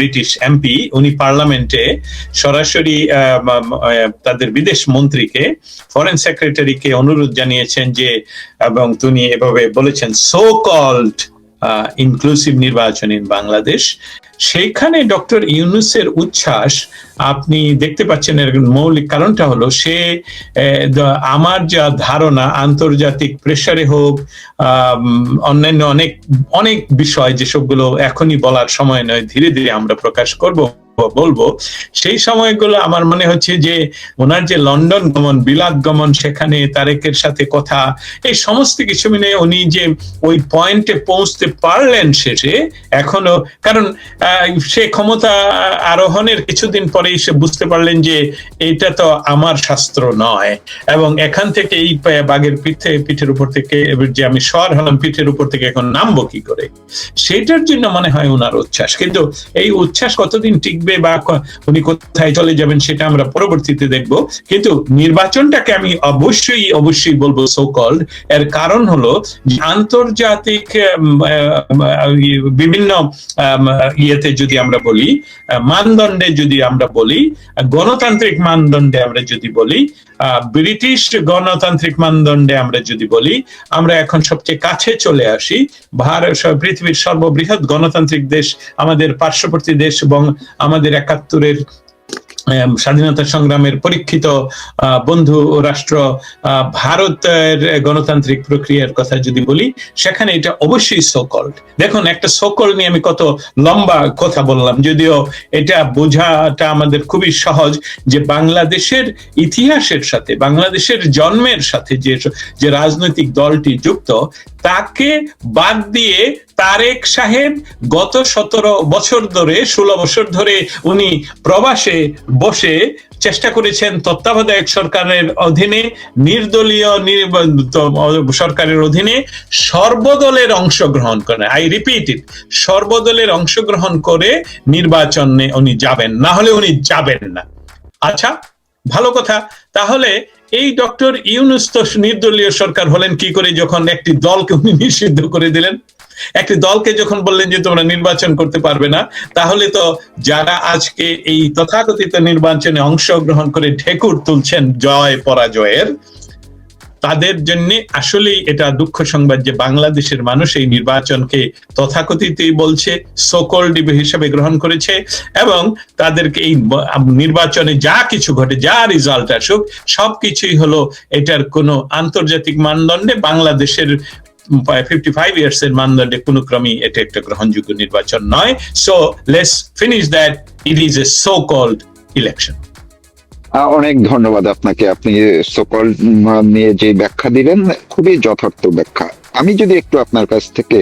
British MP, উনি পার্লামেন্টে সরাসরি তাদের বিদেশ মন্ত্রীকে, ফরেন সেক্রেটারিকে অনুরোধ জানিয়েছেন যে, এবং তিনি এভাবে বলেছেন, সো কল্ড ইনক্লুসিভ নির্বাচন ইন বাংলাদেশ। সেইখানে ডক্টর ইউনূসের উচ্ছ্বাস আপনি দেখতে পাচ্ছেন। এর মৌলিক কারণটা হলো, সে আমার যা ধারণা, আন্তর্জাতিক প্রেসারে হোক, অন্যান্য অনেক অনেক বিষয় যেসবগুলো এখনই বলার সময় নয়, ধীরে ধীরে আমরা প্রকাশ বলবো, সেই সময়গুলো আমার মনে হচ্ছে যে ওনার যে লন্ডন গমন, বিলাত গমন, সেখানে তারেকের সাথে কথা, এই সমস্ত কিছু মিলে উনি যে ওই পয়েন্টে পৌঁছতে পারলেন শেষে এখনো, কারণ সে ক্ষমতা আরোহণের কিছুদিন পরেই সে বুঝতে পারলেন যে এটা তো আমার শাস্ত্র নয়, এবং এখান থেকে এই বাঘের পিঠের উপর থেকে যে আমি সর হলাম পিঠের উপর থেকে, এখন নামবো কি করে, সেটার জন্য মনে হয় ওনার উচ্ছ্বাস। কিন্তু এই উচ্ছ্বাস কতদিন টিকবে বা উনি কোথায় চলে যাবেন সেটা আমরা পরবর্তীতে দেখব। কিন্তু নির্বাচনটাকে আমি অবশ্যই বলবো সো কল্ড। এর কারণ হলো আন্তর্জাতিক বিভিন্ন ইয়েতে যদি আমরা বলি, মানদণ্ডে যদি আমরা বলি, গণতান্ত্রিক মানদণ্ডে আমরা যদি বলি, ব্রিটিশ গণতান্ত্রিক মানদণ্ডে আমরা যদি বলি, আমরা এখন সবচেয়ে কাছে চলে আসি। পৃথিবীর সর্ববৃহৎ গণতান্ত্রিক দেশ, আমাদের পার্শ্ববর্তী দেশ, এবং আমাদের ৭১-এর স্বাধীনতা সংগ্রামের পরীক্ষিত বন্ধু রাষ্ট্র ভারতের গণতান্ত্রিক প্রক্রিয়ার কথা যদি বলি, সেখানে এটা অবশ্যই সোকল্ড। দেখুন, একটা সোকল্ড নিয়ে আমি কত লম্বা কথা বললাম, যদিও এটা বোঝাটা আমাদের খুবই সহজ, যে বাংলাদেশের ইতিহাসের সাথে, বাংলাদেশের জন্মের সাথে যে রাজনৈতিক দলটি যুক্ত, তাকে বাদ দিয়ে তারেক সাহেব গত ১৭ বছর ধরে, ১৬ বছর ধরে উনি প্রবাসে বসে চেষ্টা করেছেন তত্ত্বাবধায়ক সরকারের অধীনে, নির্দলীয় সরকারের অধীনে সর্বদলের অংশগ্রহণ করে, আই রিপিট ইট, সর্বদলের অংশগ্রহণ করে নির্বাচনে উনি যাবেন, না হলে উনি যাবেন না। আচ্ছা, ভালো কথা। তাহলে এই ডক্টর ইউনূস তো নির্দলীয় সরকার হলেন কি করে, যখন একটি দলকে উনি নিষিদ্ধ করে দিলেন, একটি দলকে যখন বললেন যে তোমরা নির্বাচন করতে পারবে না, তাহলে তো যারা আজকে এই তথাকথিত নির্বাচনে অংশগ্রহণ করে ঢেকুর তুলছেন জয় পরাজয়ের, তাদের জন্য আসলেই এটা দুঃখ সংবাদ যে বাংলাদেশের মানুষ এই নির্বাচনকে তথাকথিতই বলছে, সোকল্ড হিসেবে গ্রহণ করেছে, এবং তাদেরকে এই নির্বাচনে যা কিছু ঘটে, যা রেজাল্ট আসুক, সবকিছুই হলো এটার কোনো আন্তর্জাতিক মানদণ্ডে, বাংলাদেশের 55 ইয়ার্স এর মানদণ্ডে কোনো ক্রমেই এটা একটা গ্রহণযোগ্য নির্বাচন নয়। So let's finish that, it is a so called election. অনেক ধন্যবাদ আপনাকে। আপনি সোকল্ড নিয়ে যে ব্যাখ্যা দিলেন, খুবই যথার্থ ব্যাখ্যা। আমি যদি একটু আপনার কাছ থেকে,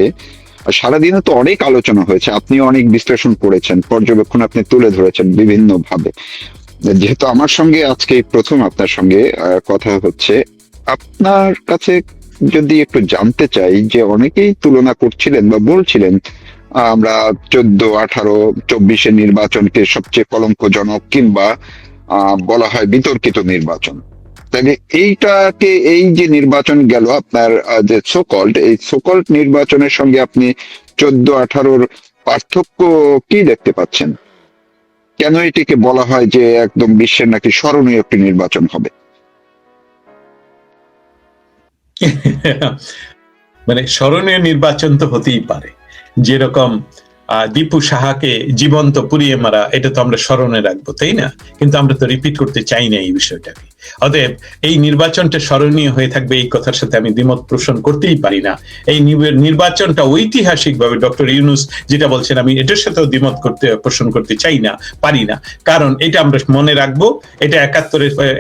সারাদিনে তো অনেক আলোচনা হয়েছে, আপনি অনেক বিশ্লেষণ করেছেন, পর্যবেক্ষণ আপনি তুলে ধরেছেন বিভিন্ন ভাবে। যেহেতু আমার সঙ্গে আজকে প্রথম আপনার সঙ্গে কথা হচ্ছে, আপনার কাছে যদি একটু জানতে চাই, যে অনেকেই তুলনা করছিলেন বা বলছিলেন আমরা 14, 18, 24 নির্বাচনকে সবচেয়ে কলঙ্কজনক কিংবা বলা হয় বিতর্কিত নির্বাচন। তাহলে এইটাকে, এই যে নির্বাচন গেল আপনার যে সোকল্ড, এই সোকল্ড নির্বাচনের সঙ্গে আপনি 14, 18 পার্থক্য কি দেখতে পাচ্ছেন? কেন এটিকে বলা হয় যে একদম বিশ্বের নাকি স্মরণীয় একটি নির্বাচন হবে? মানে স্মরণীয় নির্বাচন তো হতেই পারে, যেরকম দীপু সাহাকে জীবন্ত পুড়িয়ে মারা, এটা তো আমরা স্মরণে রাখবো, তাই না? কিন্তু আমরা তো রিপিট করতে চাই না এই বিষয়টাকে। অতএব এই নির্বাচনটা স্মরণীয় হয়ে থাকবে, এই কথার সাথে আমি দ্বিমত পোষণ করতেই পারি না। এই নির্বাচনটা ঐতিহাসিকভাবে ডক্টর ইউনূস যেটা বলছেন, আমি এটার সাথেও দ্বিমত পোষণ করতে চাই না, পারি না। কারণ এটা আমরা মনে রাখবো, এটা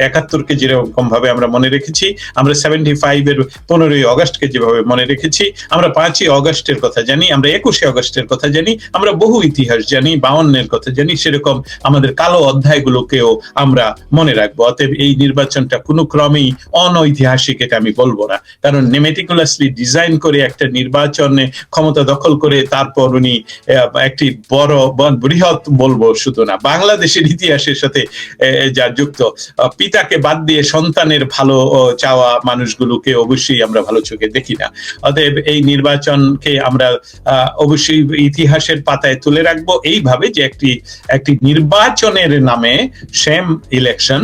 ৭১-কে যেরকম ভাবে আমরা মনে রেখেছি, আমরা 75-এর 15ই অগস্টকে যেভাবে মনে রেখেছি, আমরা 5ই অগস্টের কথা জানি, আমরা 21শে অগস্টের কথা জানি, আমরা বহু ইতিহাস জানি, 52-এর কথা জানি, সেরকম আমাদের কালো অধ্যায়গুলোকেও আমরা মনে রাখবো। অতএব এই নির্বাচনটা কোনো ক্রমেই অনৈতিহাসিক, এটা আমি বলবো না। কারণ মেটিকুলাসলি ডিজাইন করে একটা নির্বাচনে ক্ষমতা দখল করে তারপর উনি একটি বড় বৃহৎ বলবো শুধু না, বাংলাদেশের ইতিহাসের সাথে যা যুক্ত, পিতাকে বাদ দিয়ে সন্তানের ভালো চাওয়া মানুষগুলোকে অবশ্যই আমরা ভালো চোখে দেখি না। অতএব এই নির্বাচনকে আমরা অবশ্যই ইতিহাসের পাতায় তুলে রাখবো এইভাবে যে একটি নির্বাচনের নামে সেম ইলেকশন,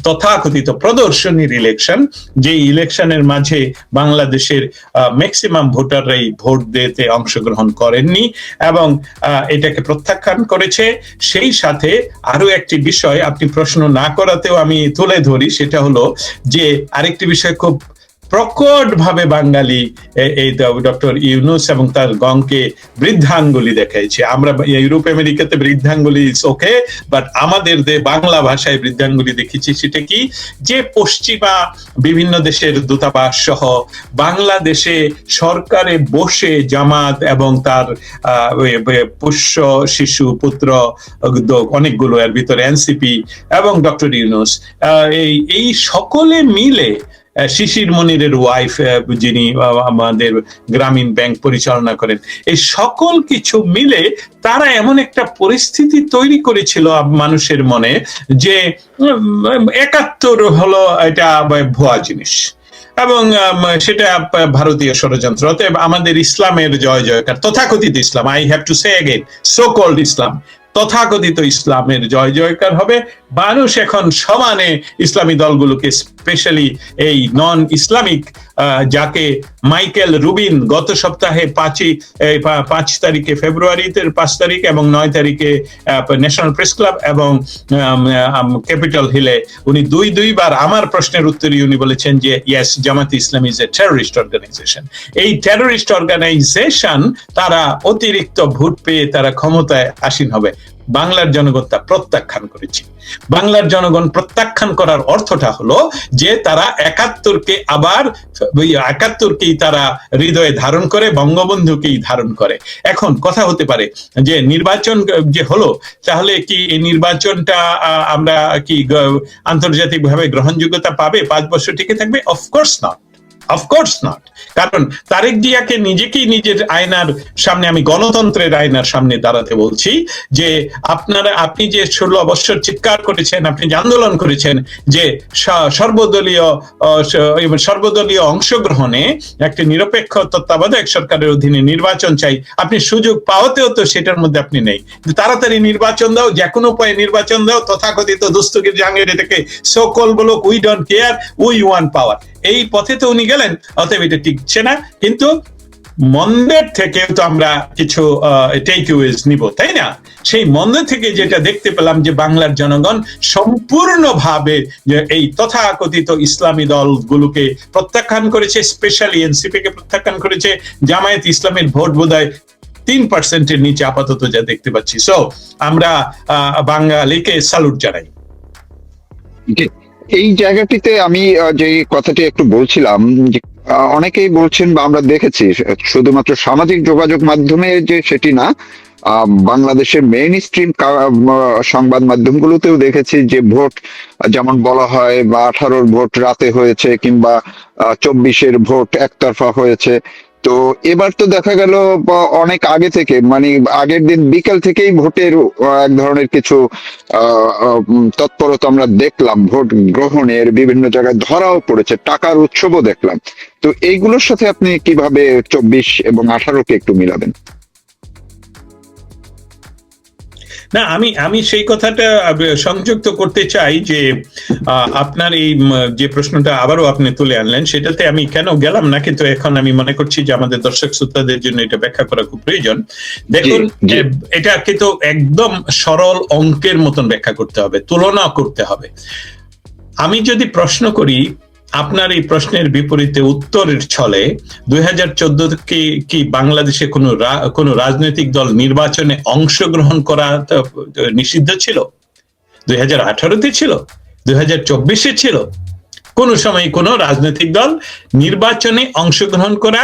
তথাকথিত প্রদর্শনীর ইলেকশন, যে ইলেকশনের মাঝে বাংলাদেশের ম্যাক্সিমাম ভোটাররাই ভোট দিতে অংশগ্রহণ করেননি এবং এটাকে প্রত্যাখ্যান করেছে। সেই সাথে আরো একটি বিষয় আপনি প্রশ্ন না করাতেও আমি তুলে ধরি, সেটা হলো যে আরেকটি বিষয় খুব প্রকট ভাবে বাঙালি এই ডক্টর ইউনূস এবং তার গংকে বৃদ্ধাঙ্গুলি দেখাইছে। আমরা ইউরোপ আমেরিকাতে বৃদ্ধাঙ্গুলি ওকে, বাট আমাদের বাংলা ভাষায় বৃদ্ধাঙ্গুলি দেখেছি। সেটা কি, যে পশ্চিমা বিভিন্ন দেশের দূতাবাস সহ বাংলাদেশে সরকারে বসে জামাত এবং তার পোষ্য শিশু পুত্র অনেকগুলো, এর ভিতরে এনসিপি এবং ডক্টর ইউনূস, এই সকলে মিলে, শিশির মনিরের ওয়াইফ যিনি আমাদের গ্রামীণ ব্যাংক পরিচালনা করেন, এই সকল কিছু মিলে তারা এমন একটা পরিস্থিতি তৈরি করেছিল মানুষের মনে যে ৭১ হলো এটা ভুয়া জিনিস এবং সেটা ভারতীয় ষড়যন্ত্র। অতএব আমাদের ইসলামের জয় জয়কার, তথাকথিত Islam, I have to say again, so called Islam, তথাকথিত ইসলামের জয় জয়কার হবে। মানুষ এখন সমানে ইসলামী দলগুলোকে, স্পেশালি এই নন ইসলামিক, যাকে মাইকেল রুবিন গত সপ্তাহে 5 তারিখে, ফেব্রুয়ারিতে 5 তারিখ এবং 9 তারিখে ন্যাশনাল প্রেস ক্লাব এবং ক্যাপিটাল হিলে উনি দুইবার আমার প্রশ্নের উত্তরে উনি বলেছেন যে yes, Jamaat Islam is a terrorist organization. এই টেররিস্ট অর্গানাইজেশন তারা অতিরিক্ত ভোট পেয়ে তারা ক্ষমতায় আসীন হবে। বাংলার জনগণ তা প্রত্যাখ্যান করেছে। বাংলার জনগণ প্রত্যাখ্যান করার অর্থটা হলো যে তারা ৭১কে আবার ৭১কেই তারা হৃদয়ে ধারণ করে, বঙ্গবন্ধুকেই ধারণ করে। এখন কথা হতে পারে যে নির্বাচন যে হলো, তাহলে কি এই নির্বাচনটা আমরা কি আন্তর্জাতিকভাবে গ্রহণযোগ্যতা পাবে, 5 বছর টিকে থাকবে? Of course not, of course not. কারণ তারেক জিয়াকে নিজেকেই নিজের আয়নার সামনে, আমি গণতন্ত্রের আয়নার সামনে দাঁড়াতে বলছি যে আপনি যে 16 বছর চিৎকার করেছেন, আপনি যে আন্দোলন করেছেন যে সর্বদলীয় অংশগ্রহণে একটি নিরপেক্ষ তত্ত্বাবধায়ক সরকারের অধীনে নির্বাচন চাই, আপনি সুযোগ পাওয়াতেও তো সেটার মধ্যে আপনি নেই। তাড়াতাড়ি নির্বাচন দাও, যে কোনো উপায়ে নির্বাচন দাও, তথাকথিত দস্তগীর জাহাঙ্গীর এটাকে সকল বলুক, we don't care, we want power, এই পথে তো উনি গেলেন। অতএব এটা টিকছে না। কিন্তু মন্দের থেকে তো আমরা কিছু টেকঅ্যাওয়েজ নিব, তাই না? সেই মন্দ থেকে যেটা দেখতে পেলাম যে বাংলার জনগণ সম্পূর্ণভাবে এই তথাকথিত ইসলামী দলগুলোকে প্রত্যাখ্যান করেছে, স্পেশালি এনসিপি কে প্রত্যাখ্যান করেছে। জামায়াত ইসলামের ভোট বোধহয় 3%-এর নিচে আপাতত যা দেখতে পাচ্ছি। সো আমরা বাঙালিকে স্যালুট জানাই। এই জায়গাটিতে আমি যে কথাটি একটু বলছিলাম, যে অনেকেই বলছেন বা আমরা দেখেছি শুধুমাত্র সামাজিক যোগাযোগ মাধ্যমে যে সেটি না, বাংলাদেশের মেইন স্ট্রিম সংবাদ মাধ্যমগুলোতেও দেখেছি যে ভোট যেমন বলা হয় বা 18-র ভোট রাতে হয়েছে কিংবা 24-এর ভোট একতরফা হয়েছে। তো এবার তো দেখা গেল অনেক আগে থেকে, মানে আগের দিন বিকেল থেকেই ভোটের এক ধরনের কিছু তৎপরতা আমরা দেখলাম, ভোট গ্রহণের বিভিন্ন জায়গায় ধরাও পড়েছে, টাকার উৎসবও দেখলাম। তো এইগুলোর সাথে আপনি কিভাবে 24 এবং 18-কে একটু মিলাবেন? না, আমি সেই কথাটা সংযুক্ত করতে চাই যে আপনার এই যে প্রশ্নটা আবারও আপনি তুলে আনলেন, সেটাতে আমি কেন গেলাম না, কিন্তু এখন আমি মনে করছি যে আমাদের দর্শক শ্রোতাদের জন্য এটা ব্যাখ্যা করা খুব প্রয়োজন। দেখুন, এটা কিন্তু একদম সরল অঙ্কের মতন ব্যাখ্যা করতে হবে, তুলনা করতে হবে। আমি যদি প্রশ্ন করি, আপনার এই প্রশ্নের বিপরীতে উত্তরের ছলে 2014 কি বাংলাদেশে কোনো রাজনৈতিক দল নির্বাচনে অংশগ্রহণ করা নিষিদ্ধ ছিল? 2018-তে ছিল, 2024-এ ছিল, কোনো সময় কোনো রাজনৈতিক দল নির্বাচনে অংশগ্রহণ করা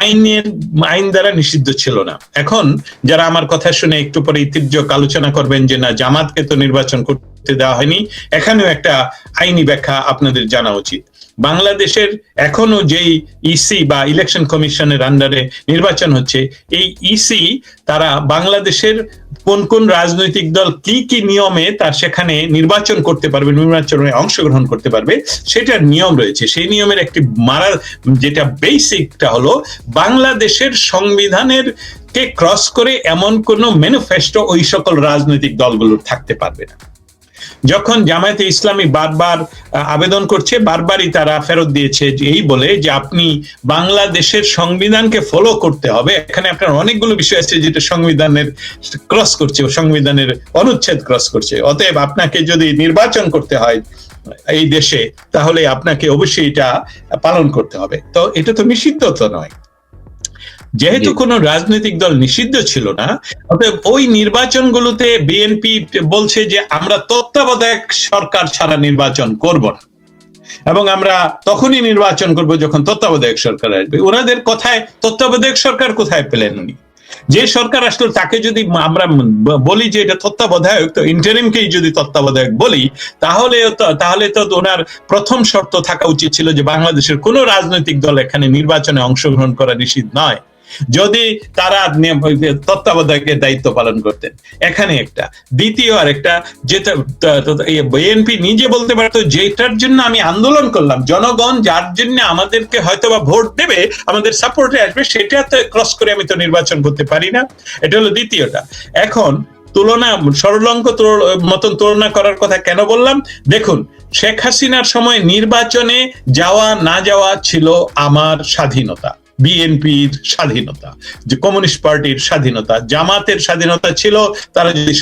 আইন দ্বারা নিষিদ্ধ ছিল না। এখন যারা আমার কথা শুনে একটু পরে তির্যক আলোচনা করবেন যে না জামাতকে তো নির্বাচন করতে দেওয়া হয়নি, এখানেও একটা আইনি ব্যাখ্যা আপনাদের জানা উচিত। বাংলাদেশের এখনো যেই ইসি বা ইলেকশন কমিশনের আন্ডারে নির্বাচন হচ্ছে, এই ইসি তারা বাংলাদেশের কোন কোন রাজনৈতিক দল কি কি নিয়মে তার সেখানে নির্বাচন করতে পারবে, নির্বাচনে অংশগ্রহণ করতে পারবে, সেটার নিয়ম রয়েছে। সেই নিয়মের একটি যেটা বেসিকটা হলো বাংলাদেশের সংবিধানের কে ক্রস করে এমন কোন ম্যানিফেস্টো ওই সকল রাজনৈতিক দলগুলোর থাকতে পারবে না। যখন জামায়াতে ইসলামী বারবার আবেদন করছে, বারবারই তারা ফেরত দিয়েছে এই বলে যে আপনি বাংলাদেশের সংবিধানকে ফলো করতে হবে। এখানে আপনার অনেকগুলো বিষয় আছে যেটা সংবিধানের ক্রস করছে, সংবিধানের অনুচ্ছেদ ক্রস করছে। অতএব আপনাকে যদি নির্বাচন করতে হয় এই দেশে, তাহলে আপনাকে অবশ্যই এটা পালন করতে হবে। তো এটা তো নিষিদ্ধ তো নয়, যেহেতু কোন রাজনৈতিক দল নিষিদ্ধ ছিল না, অতএব ওই নির্বাচনগুলোতে বিএনপি বলছে যে আমরা তত্ত্বাবধায়ক সরকার ছাড়া নির্বাচন করব না, এবং আমরা তখনই নির্বাচন করব যখন তত্ত্বাবধায়ক সরকার আসবে। ওনাদের কথায় তত্ত্বাবধায়ক সরকার কোথায় পেলেন উনি? যে সরকার আসলে তাকে যদি আমরা বলি যে এটা তত্ত্বাবধায়ক, তো ইন্টারিমকেই যদি তত্ত্বাবধায়ক বলি, তাহলে তো ওনার প্রথম শর্ত থাকা উচিত ছিল যে বাংলাদেশের কোন রাজনৈতিক দল এখানে নির্বাচনে অংশগ্রহণ করা নিষিদ্ধ নয়, যদি তারা তত্ত্বাবধায়কের দায়িত্ব পালন করতেন। এখানে একটা দ্বিতীয় আরেকটা, যেটা বিএনপি নিজে বলতে পারতো যেটার জন্য আমি আন্দোলন করলাম, জনগণ যার জন্য আমাদেরকে হয়তোবা ভোট দেবে, আমাদের সাপোর্টে আসবে, সেটা তো ক্রস করে আমি তো নির্বাচন করতে পারি না। এটা হলো দ্বিতীয়টা। এখন সরলঙ্ক মতন তুলনা করার কথা কেন বললাম? দেখুন, শেখ হাসিনার সময় নির্বাচনে যাওয়া না যাওয়া ছিল আমার স্বাধীনতা, বিএনপির স্বাধীনতা, যে কমিউনিস্ট পার্টির স্বাধীনতা, জামাতের স্বাধীনতা ছিল তারা যদি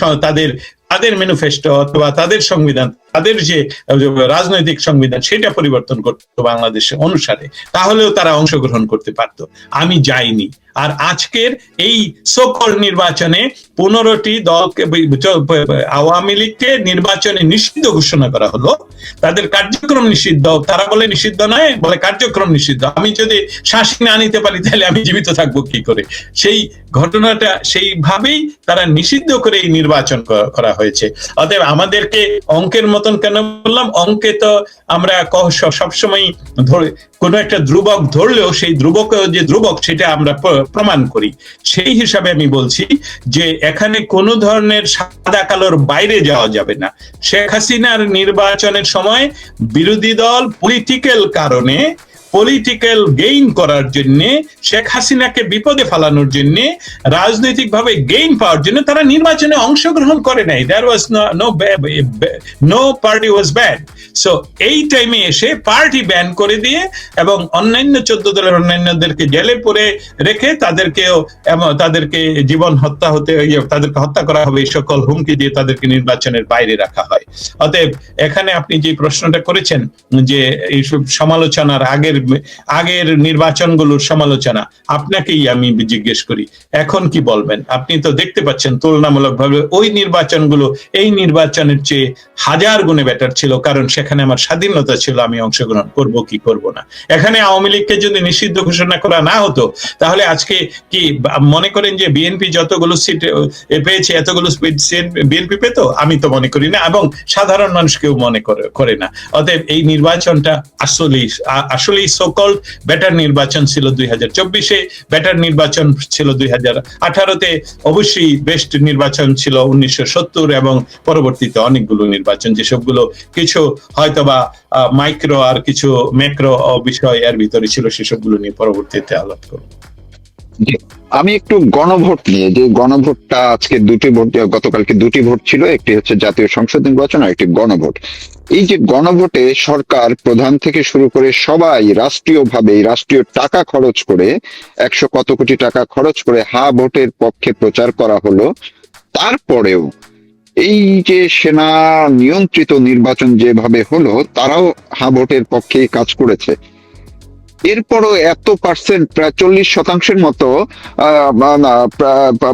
তাদের ম্যানিফেস্টো অথবা তাদের সংবিধান, তাদের যে রাজনৈতিক সংবিধান সেটা পরিবর্তন করতো বাংলাদেশে অনুসারে, তাহলেও তারা অংশগ্রহণ করতে পারতো। আমি যাইনি। আর আজকের এই সকল নির্বাচনে 15টি দলকে, আওয়ামী লীগকে নির্বাচনে নিষিদ্ধ ঘোষণা করা হলো, তাদের কার্যক্রম নিষিদ্ধ। তারা বলে নিষিদ্ধ নয়, বলে কার্যক্রম নিষিদ্ধ। আমি যদি শ্বাস না নিতে পারি তাহলে আমি জীবিত থাকবো কি করে? সেই ঘটনাটা সেইভাবেই তারা নিষিদ্ধ করে এই নির্বাচন করা হয়েছে। অতএব আমাদেরকে অঙ্কের মতন কেন বললাম, অঙ্কে তো আমরা সবসময় ধরে কোন একটা ধ্রুবক ধরলেও সেই ধ্রুবক যে ধ্রুবক সেটা আমরা প্রমাণ করি। সেই হিসাবে আমি বলছি যে এখানে কোনো ধরনের সাদা কালোর বাইরে যাওয়া যাবে না। শেখ হাসিনার নির্বাচনের সময় বিরোধী দল পলিটিক্যাল কারণে, পলিটিক্যাল গেইন করার জন্য, শেখ হাসিনাকে বিপদে ফেলানোর জন্য, রাজনৈতিকভাবে গেইন পাওয়ার জন্য তারা নির্বাচনে অংশগ্রহণ করে নাই। There was no party was bad. So এই টাইমে এসে পার্টি ব্যান করে দিয়ে এবং অন্যান্য 14 দলের অন্যান্যদেরকে জেলে পড়ে রেখে তাদেরকে জীবন হত্যা তাদেরকে হত্যা করা হবে এই সকল হুমকি দিয়ে তাদেরকে নির্বাচনের বাইরে রাখা হয়। অতএব এখানে আপনি যে প্রশ্নটা করেছেন যে এইসব সমালোচনার আগের নির্বাচনগুলোর সমালোচনা, আপনাকেই আমি জিজ্ঞেস করি এখন কি বলবেন? আপনি তো দেখতে পাচ্ছেন তুলনামূলকভাবে ওই নির্বাচনগুলো এই নির্বাচনের চেয়ে হাজার গুণে বেটার ছিল, কারণ সেখানে আমার স্বাধীনতা ছিল আমি অংশগ্রহণ করব কি করব না। এখানে আওয়ামী লীগকে যদি নিষিদ্ধ ঘোষণা করা না হতো, তাহলে আজকে কি মনে করেন যে বিএনপি যতগুলো সিট পেয়েছে এতগুলো সিট বিএনপি পেত? আমি তো মনে করি না, এবং সাধারণ মানুষ কেউ মনে করে না। অতএব এই নির্বাচনটা আসলেই সকল বেটার নির্বাচন ছিল 2024-এ, বেটার নির্বাচন ছিল 2018-তে, অবশ্যই বেস্ট নির্বাচন ছিল 1970 এবং পরবর্তীতে অনেকগুলো নির্বাচন, যেসবগুলো কিছু হয়তোবা মাইক্রো আর কিছু ম্যাক্রো বিষয় এর ভিতরে ছিল, সেসবগুলো নিয়ে পরবর্তীতে আলাপ করব। আমি একটু গণভোট নিয়ে, যে গণভোটটা আজকে গতকালকে দুটি ভোট ছিল, একটি হচ্ছে জাতীয় সংসদ নির্বাচন আর একটি গণভোট। এই যে গণভোটে সরকার প্রধান থেকে শুরু করে সবাই রাষ্ট্রীয় টাকা খরচ করে, 100 কত কোটি টাকা খরচ করে ভোটের পক্ষে প্রচার করা হলো। তারপরেও এই যে সেনা নিয়ন্ত্রিত নির্বাচন যেভাবে হলো, তারাও ভোটের পক্ষে কাজ করেছে। এরপরও এত পার্সেন্ট, প্রায় 40% মতো,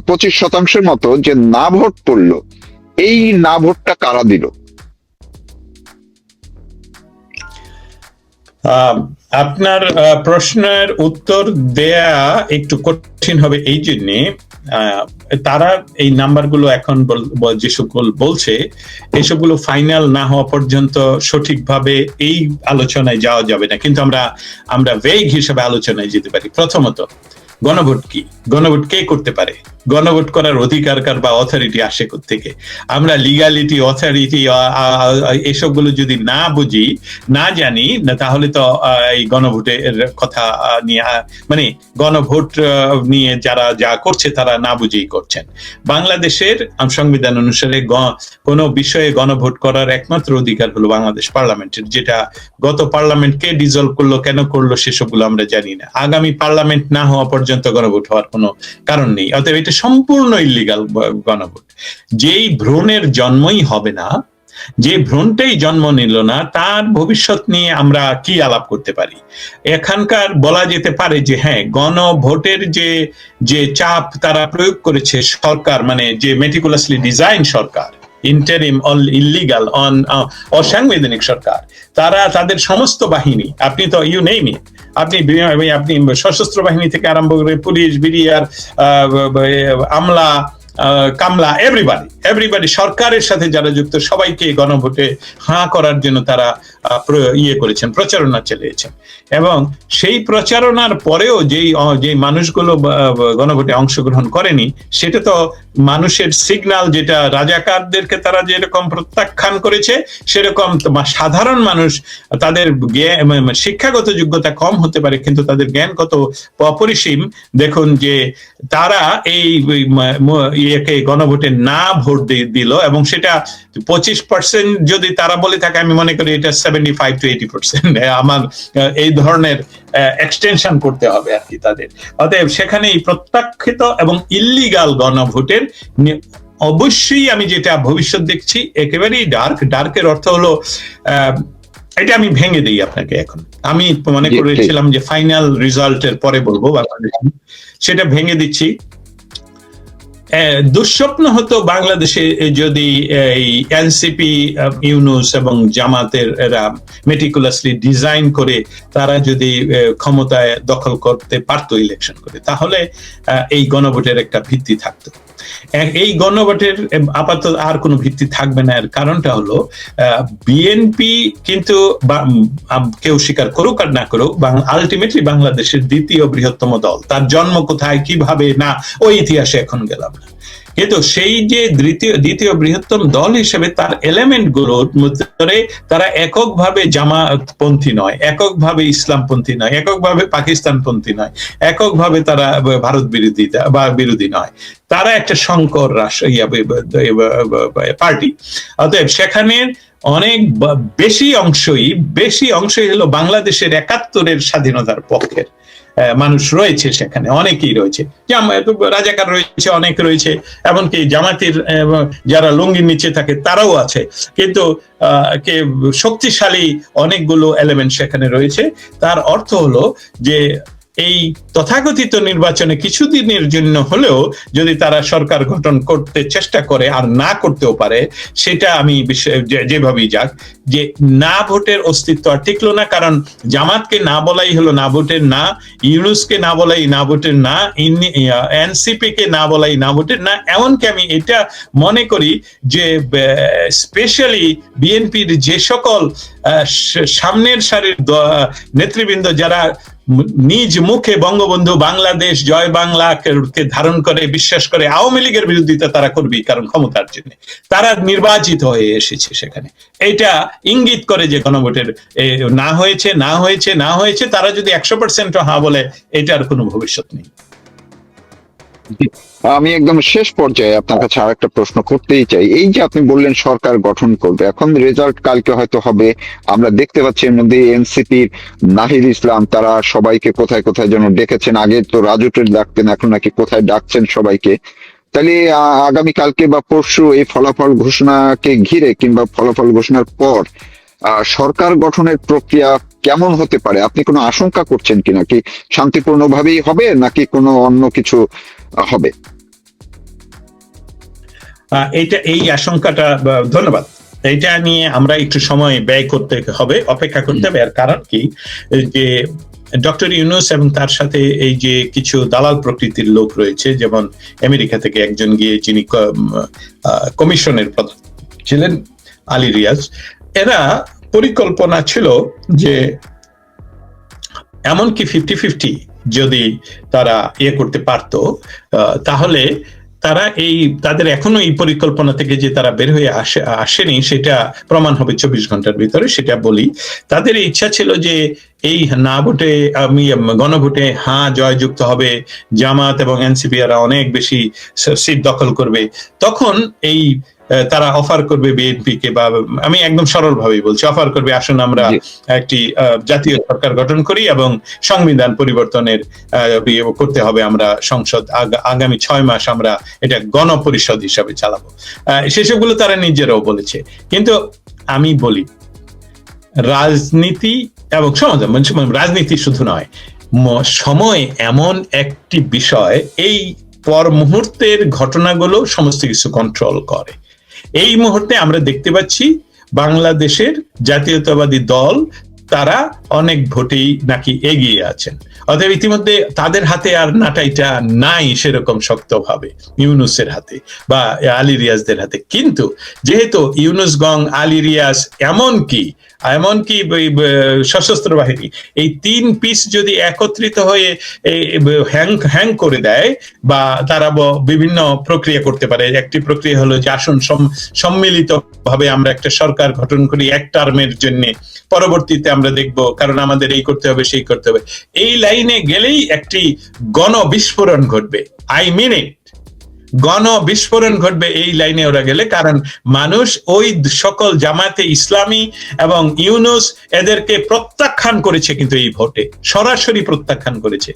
25% মতো যে না ভোট পড়লো, এই না ভোটটা কারা দিল? আহ, আপনার প্রশ্নের উত্তর দেয়া একটু কঠিন হবে এই জন্যে, আহ, তারা এই নাম্বারগুলো এখন যে সকল বলছে এইসবগুলো ফাইনাল না হওয়া পর্যন্ত সঠিকভাবে এই আলোচনায় যাওয়া যাবে না, কিন্তু আমরা আমরা ভেগ হিসেবে আলোচনায় যেতে পারি। প্রথমত, গণভোট কি? গণভোট কে করতে পারে? গণভোট করার অধিকার কার বা অথরিটি আসে থেকে? আমরা লিগালিটি, অথরিটি এসবগুলো যদি না বুঝি, না জানি না, তাহলে তো এই গণভোটের কথা নিয়ে মানে গণভোট নিয়ে যারা যা করছে তারা না বুঝেই করছেন। বাংলাদেশের সংবিধান অনুসারে কোন বিষয়ে গণভোট করার একমাত্র অধিকার হলো বাংলাদেশ পার্লামেন্টের, যেটা গত পার্লামেন্ট কে ডিজলভ করলো, কেন করলো, সেসবগুলো আমরা জানি না। আগামী পার্লামেন্ট না হওয়া পর্যন্ত গণভোট হওয়ার কোনো কারণ নেই। অতএব এটা সম্পূর্ণ ইল্লিগাল গণভোট। যেই ভ্রূণের জন্মই হবে না, যে ভ্রূণটাই জন্ম নিল না, তার ভবিষ্যৎ নিয়ে আমরা কি আলাপ করতে পারি? এখানকার বলা যেতে পারে যে হ্যাঁ, গণভোটের যে যে চাপ তারা প্রয়োগ করেছে সরকার, মানে যে মেটিকুলাসলি ডিজাইন সরকার, ইন্টারিম ইলিগাল অসাংবিধানিক সরকার, তারা তাদের সমস্ত বাহিনী, আপনি তো ইউ নেই মি, আপনি সশস্ত্র বাহিনী থেকে আরম্ভ করে পুলিশ, বিডিআর, আমলা, কামলা, এভরিবাডি সরকারের সাথে যারা যুক্ত, সবাইকে গণভোটে হাঁ করার জন্য তারা করেছেন, প্রচারণা চালিয়েছেন। এবং সেই প্রচারণার পরেও যেই মানুষগুলো গণভোটে অংশগ্রহণ করেনি, সেটা তো মানুষের সিগন্যাল, যেটা রাজাকারদেরকে তারা যেরকম প্রত্যাখ্যান করেছে, সেরকম সাধারণ মানুষ, তাদের শিক্ষাগত যোগ্যতা কম হতে পারে কিন্তু তাদের জ্ঞান কত অপরিসীম, দেখুন যে তারা এই ইয়েকে গণভোটে না ভোট দিল, এবং সেটা 25% যদি তারা বলে থাকে, আমি মনে করি এটা 75 to 80%। আমার এই ধরনের এক্সটেনশন করতে হবে আর কি তাদের। অতএব সেখানে এই প্রত্যাখ্যিত এবং ইল্লিগাল গণভোটের অবশ্যই আমি যেটা ভবিষ্যৎ দেখছি একেবারেই ডার্কের অর্থ হলো, এটা আমি ভেঙে দিই আপনাকে এখন। আমি মনে করেছিলাম যে ফাইনাল রেজাল্টের পরে বলবো, সেটা ভেঙে দিচ্ছি। দুঃস্বপ্ন হতো বাংলাদেশে যদি এই এনসিপি, ইউনূস এবং জামাতের এরা মেটিকুলাসলি ডিজাইন করে তারা যদি ক্ষমতায় দখল করতে পারতো ইলেকশন করে, তাহলে এই গণভোটের একটা ভিত্তি থাকতো। এই গণভোটের আপাতত আর কোনো ভিত্তি থাকবে না। এর কারণটা হলো বিএনপি কিন্তু কেউ স্বীকার করুক আর না করুক, আলটিমেটলি বাংলাদেশের দ্বিতীয় বৃহত্তম দল। তার জন্ম কোথায়, কিভাবে, না ওই ইতিহাসে এখন গেলাম না, কিন্তু সেই যে দ্বিতীয় বৃহত্তম দল হিসেবে তার এলিমেন্ট গুলোর মধ্যে তারা এককভাবে জামাতপন্থী নয়, এককভাবে ইসলামপন্থী নয়, এককভাবে পাকিস্তানপন্থী নয়, এককভাবে তারা ভারত বিরোধী নয়, তারা একটা সংকর পার্টি। অতএব সেখানে অনেক বেশি অংশই হলো বাংলাদেশের 71-এর স্বাধীনতার পক্ষের মানুষ রয়েছে, সেখানে অনেকেই রয়েছে, রাজাকার রয়েছে, অনেক রয়েছে, এমনকি জামাতের যারা লুঙ্গির নিচে থাকে তারাও আছে, কিন্তু শক্তিশালী অনেকগুলো এলিমেন্ট সেখানে রয়েছে। তার অর্থ হলো যে এই তথাকথিত নির্বাচনে কিছুদিনের জন্য হলেও যদি তারা সরকার গঠন করতে চেষ্টা করে, আর না করতেও পারে, সেটা আমি যেভাবেই যাক, যে না ভোটের অস্তিত্ব আর টিকলো না। কারণ জামাতকে না বলাই হলো না ভোটের না, ইউনূসকে না বলাই না ভোটের না, এনসিপি কে না বলাই না ভোটের না। এমনকি আমি এটা মনে করি যে স্পেশালি বিএনপির যে সকল সামনের সারির নেতৃবৃন্দ যারা নিজ মুখে বঙ্গবন্ধু, বাংলাদেশ, জয় বাংলাকে ধারণ করে বিশ্বাস করে আওয়ামী লীগের বিরোধিতা তারা করবে, কারণ ক্ষমতার জন্য তারা নির্বাচিত হয়ে এসেছে সেখানে, এটা ইঙ্গিত করে যে গণভোটের না হয়েছে। তারা যদি 100% হ্যাঁ বলে, এটার কোনো ভবিষ্যৎ নেই। আমি একদম শেষ পর্যায়ে আপনার কাছে আর একটা প্রশ্ন করতেই চাই। এই যে আপনি বললেন সরকার গঠন করবে, এখন রেজাল্ট কালকে হয়তো হবে, আমরা দেখতে পাচ্ছি এর মধ্যে এনসিপির নাহিদ ইসলাম তারা সবাইকে কোথায় কোথায় যেন ডেকেছেন। আগে তো রাজুটের ডাকতেন, এখন নাকি কোথায় ডাকছেন সবাইকে। তাহলে আগামী কালকে বা পরশু এই ফলাফল ঘোষণাকে ঘিরে কিংবা ফলাফল ঘোষণার পর সরকার গঠনের প্রক্রিয়া কেমন হতে পারে? আপনি কোনো আশঙ্কা করছেন কিনা? কি শান্তিপূর্ণভাবেই হবে নাকি কোনো অন্য কিছু হবে? এই আশঙ্কাটা, ধন্যবাদ। এটা নিয়ে আমরা একটু সময় ব্যয় করতে হবে, অপেক্ষা করতে হবে। আর কারণ কি, যে ডক্টর ইউনূস এবং তার সাথে এই যে কিছু দালাল প্রকৃতির লোক রয়েছে, যেমন আমেরিকা থেকে একজন গিয়ে, যিনি কমিশনের প্রধান ছিলেন, আলী রিয়াজ, এরা পরিকল্পনা ছিল যে এমনকি 50-50 যদি তারা করতে পারতো, তাহলে তারা তাদের এখনো এই পরিকল্পনা থেকে যে তারা বের হয়ে আসেনি সেটা প্রমাণ হবে 24 ঘন্টার ভিতরে। সেটা বলি, তাদের ইচ্ছা ছিল যে এই না ভোটে, গণভোটে জয়যুক্ত হবে, জামাত এবং এনসিপি এরা অনেক বেশি সিট দখল করবে, তখন তারা অফার করবে বিএনপি কে, বা আমি একদম সরল ভাবেই বলছি, অফার করবে আসুন আমরা একটি জাতীয় সরকার গঠন করি এবং সংবিধান পরিবর্তনের করতে হবে, আমরা সংসদ আগামী 6 মাস আমরা এটা গণপরিষদ হিসাবে চালাবো, সেসবগুলো তারা নিজেরাও বলেছে। কিন্তু আমি বলি, রাজনীতি এবং সমাধান, রাজনীতি শুধু নয়, সময় এমন একটি বিষয়, এই পর মুহূর্তের ঘটনাগুলো সমস্ত কিছু কন্ট্রোল করে। এই মুহূর্তে আমরা দেখতে পাচ্ছি বাংলাদেশের জাতীয়তাবাদী দল তারা অনেক ভোটেই নাকি এগিয়ে আছেন। অতএব ইতিমধ্যে তাদের হাতে আর নাটাইটা নাই সেরকম শক্তভাবে ইউনূসের হাতে বা আলী রিয়াজদের হাতে। কিন্তু যেহেতু ইউনূস গং, আলী রিয়াজ, এমনকি সশস্ত্র বাহিনী, এই 3 পিস যদি একত্রিত হয়ে হ্যাং করে দেয় বা তারা বিভিন্ন প্রক্রিয়া করতে পারে। একটি প্রক্রিয়া হলো যে আসুন সম্মিলিত ভাবে আমরা একটা সরকার গঠন করি 1 টার্মের জন্য, পরবর্তীতে আমরা দেখব, কারণ আমাদের এই করতে হবে সেই করতে হবে। এই লাইনে গেলেই একটি গণবিস্ফোরণ ঘটবে, আই মিন ইট, গণবিস্ফোরণ ঘটবে এই লাইনে ওরা গেলে। কারণ মানুষ ওই সকল জামাতে ইসলামী এবং ইউনূস এদেরকে প্রত্যাখ্যান করেছে, কিন্তু এই ভোটে সরাসরি প্রত্যাখ্যান করেছে।